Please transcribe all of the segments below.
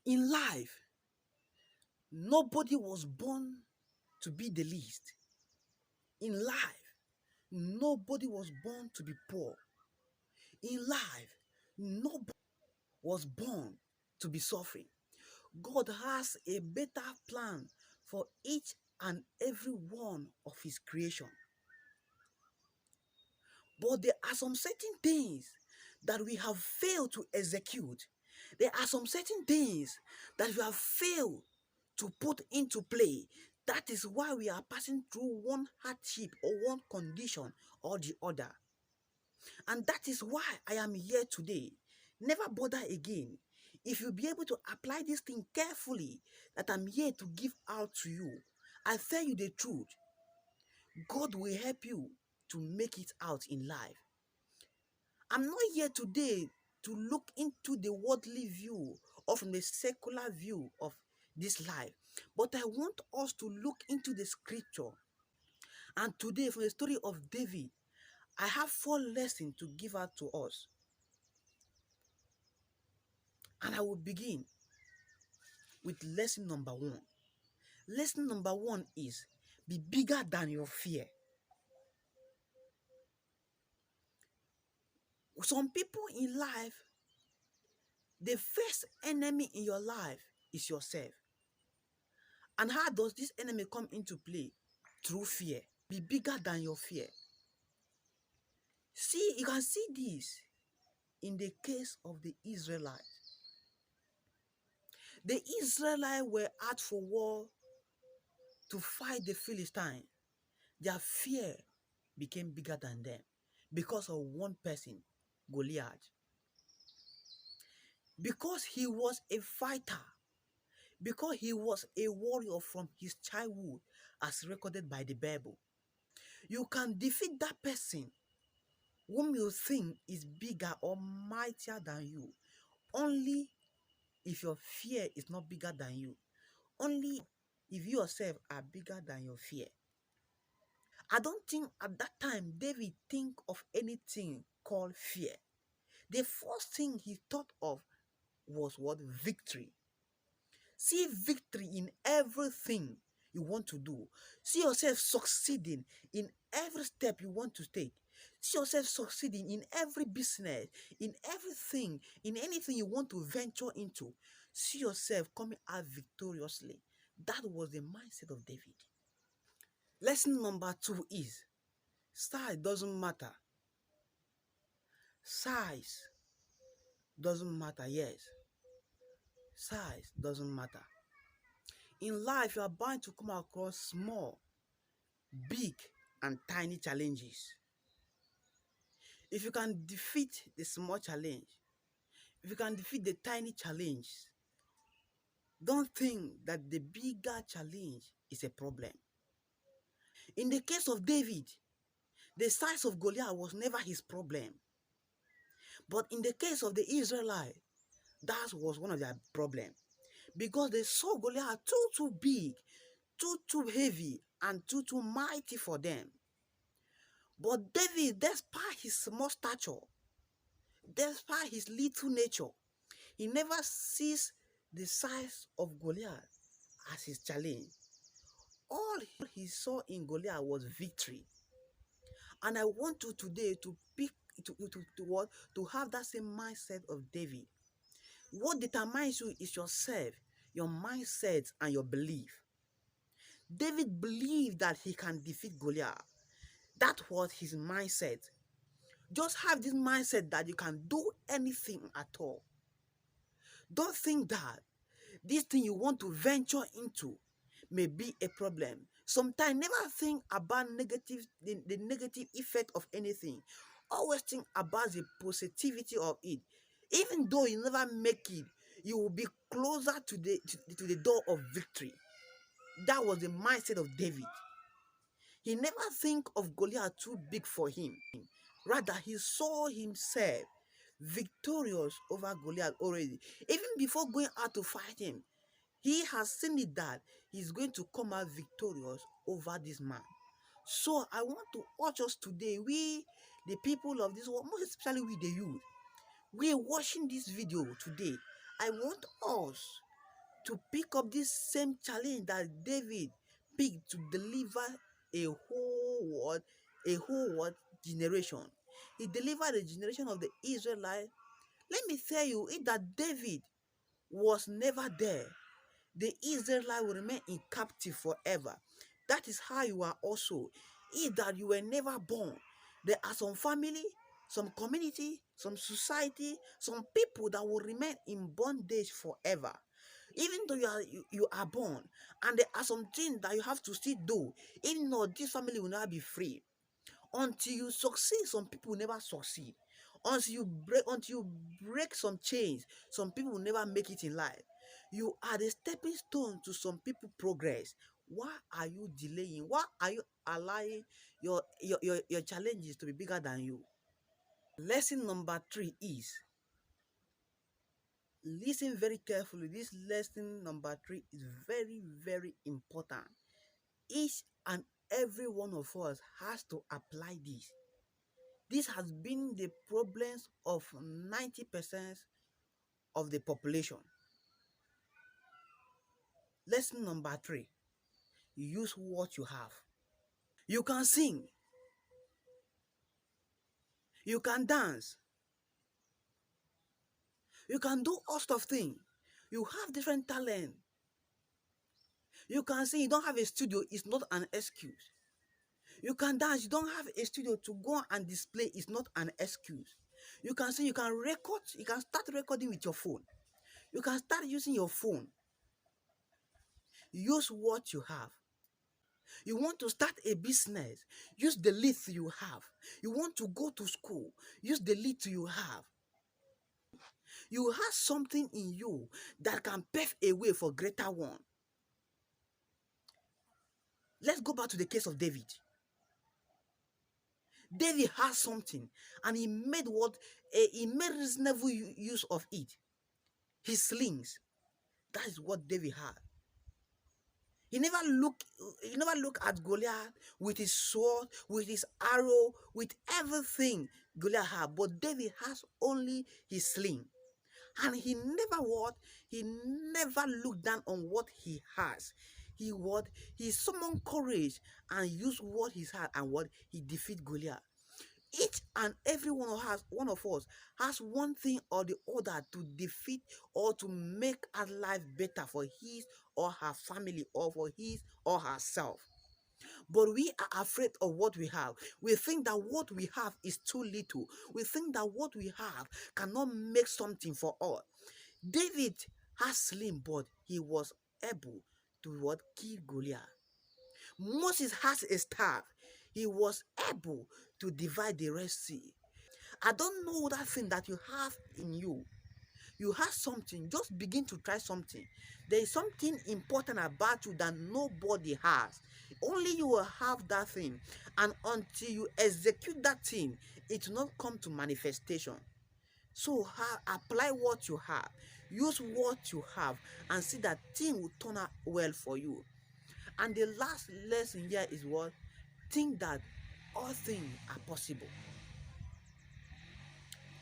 In life, nobody was born to be the least. In life, nobody was born to be poor. In life, nobody was born to be suffering. God has a better plan for each and every one of his creation. But there are some certain things that we have failed to execute. There are some certain things that we have failed to put into play. That is why we are passing through one hardship or one condition or the other. And that is why I am here today. Never bother again. If you be able to apply this thing carefully that I'm here to give out to you, I tell you the truth, God will help you to make it out in life. I'm not here today to look into the worldly view or from the secular view of this life, but I want us to look into the scripture. And today, from the story of David, I have 4 lessons to give out to us. And I will begin with lesson number 1. Lesson number 1 is be bigger than your fear. Some people in life, the first enemy in your life is yourself. And how does this enemy come into play? Through fear. Be bigger than your fear. See, you can see this in the case of the Israelites. The Israelites were out for war to fight the Philistines. Their fear became bigger than them because of one person, Goliath. Because he was a fighter, because he was a warrior from his childhood, as recorded by the Bible. You can defeat that person whom you think is bigger or mightier than you, only if your fear is not bigger than you. Only if you yourself are bigger than your fear. I don't think at that time David think of anything called fear. The first thing he thought of was what? Victory. See victory in everything you want to do. See yourself succeeding in every step you want to take. See yourself succeeding in every business, in everything, in anything you want to venture into. See yourself coming out victoriously. That was the mindset of David. Lesson number 2 is size doesn't matter. Size doesn't matter, yes. Size doesn't matter. In life, you are bound to come across small, big, and tiny challenges. If you can defeat the small challenge, if you can defeat the tiny challenge, don't think that the bigger challenge is a problem. In the case of David, the size of Goliath was never his problem. But in the case of the Israelites, that was one of their problems. Because they saw Goliath too big, too heavy, and too mighty for them. But David, despite his small stature, despite his little nature, he never sees the size of Goliath as his challenge. All he saw in Goliath was victory. And I want you today to pick to have that same mindset of David. What determines you is yourself, your mindset, and your belief. David believed that he can defeat Goliath. That was his mindset. Just have this mindset that you can do anything at all. Don't think that this thing you want to venture into may be a problem. Sometimes never think about the negative effect of anything. Always think about the positivity of it. Even though you never make it, you will be closer to the door of victory. That was the mindset of David. He never think of Goliath too big for him. Rather, he saw himself victorious over Goliath already. Even before going out to fight him, he has seen it that he's going to come out victorious over this man. So I want to urge us today, we, the people of this world, most especially we, the youth, we are watching this video today. I want us to pick up this same challenge that David picked to deliver a whole world generation. He delivered the generation of the Israelites. Let me tell you, if that David was never there, the Israelite will remain in captive forever. That is how you are also. If that you were never born, there are some family, some community, some society, some people that will remain in bondage forever. Even though you are born, and there are some things that you have to still do, even though this family will not be free. Until you succeed, some people will never succeed. Until you break some chains, some people will never make it in life. You are the stepping stone to some people progress. Why are you delaying? Why are you allowing your challenges to be bigger than you? Lesson number 3 is, listen very carefully. This lesson number 3 is very, very important. Each and every one of us has to apply this. This has been the problems of 90% of the population. Lesson number 3, use what you have. You can sing, you can dance, you can do all stuff things. You have different talent. You can sing, you don't have a studio, it's not an excuse. You can dance, you don't have a studio to go and display, it's not an excuse. You can sing, you can record, you can start recording with your phone. You can start using your phone. Use what you have. You want to start a business, use the little you have. You want to go to school, use the little you have. You have something in you that can pave a way for greater one. Let's go back to the case of David. David has something, and he made reasonable use of it. His slings. That is what David had. He never looked at Goliath with his sword, with his arrow, with everything Goliath had. But David has only his sling. And he never what? He never looked down on what he has. He summoned courage and used what he had, and what he defeat Goliath. Each and every one of us has one thing or the other to defeat or to make our life better for his or her family, or for his or herself. But we are afraid of what we have. We think that what we have is too little. We think that what we have cannot make something for us. David has slim, but he was able to kill Goliath. Moses has a staff. He was able to divide the Red Sea. I don't know that thing that you have in you. You have something, just begin to try something. There is something important about you that nobody has. Only you will have that thing. And until you execute that thing, it will not come to manifestation. So apply what you have. Use what you have and see that thing will turn out well for you. And the last lesson here is what? Think that all things are possible.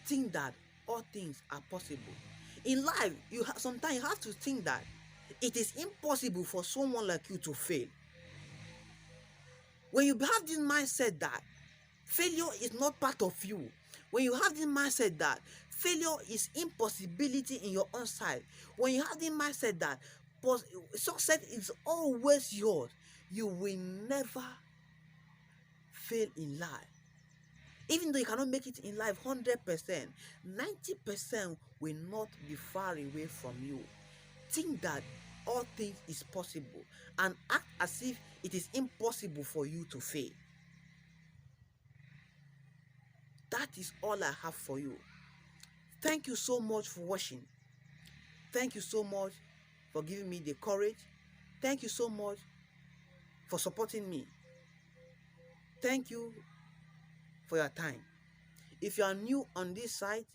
Think that all things are possible. In life, sometimes you have to think that it is impossible for someone like you to fail. When you have this mindset that failure is not part of you, when you have this mindset that failure is impossibility in your own side, when you have this mindset that success is always yours, you will never fail in life. Even though you cannot make it in life 100%, 90% will not be far away from you. Think that all things is possible and act as if it is impossible for you to fail. That is all I have for you. Thank you so much for watching. Thank you so much for giving me the courage. Thank you so much for supporting me. Thank you for your time. If you are new on this site,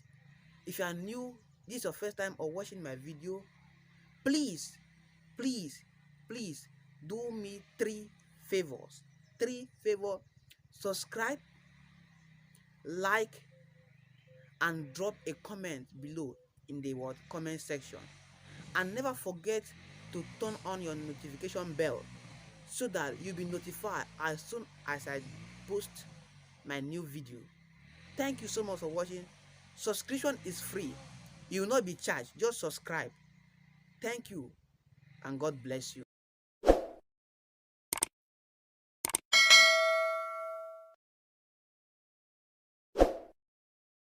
if you are new, this is your first time or watching my video, please do me 3 favors. 3 favors: subscribe, like, and drop a comment below in the comment section. And never forget to turn on your notification bell so that you'll be notified as soon as I post my new video. Thank you so much for watching. Subscription is free. You will not be charged. Just subscribe. Thank you and God bless you.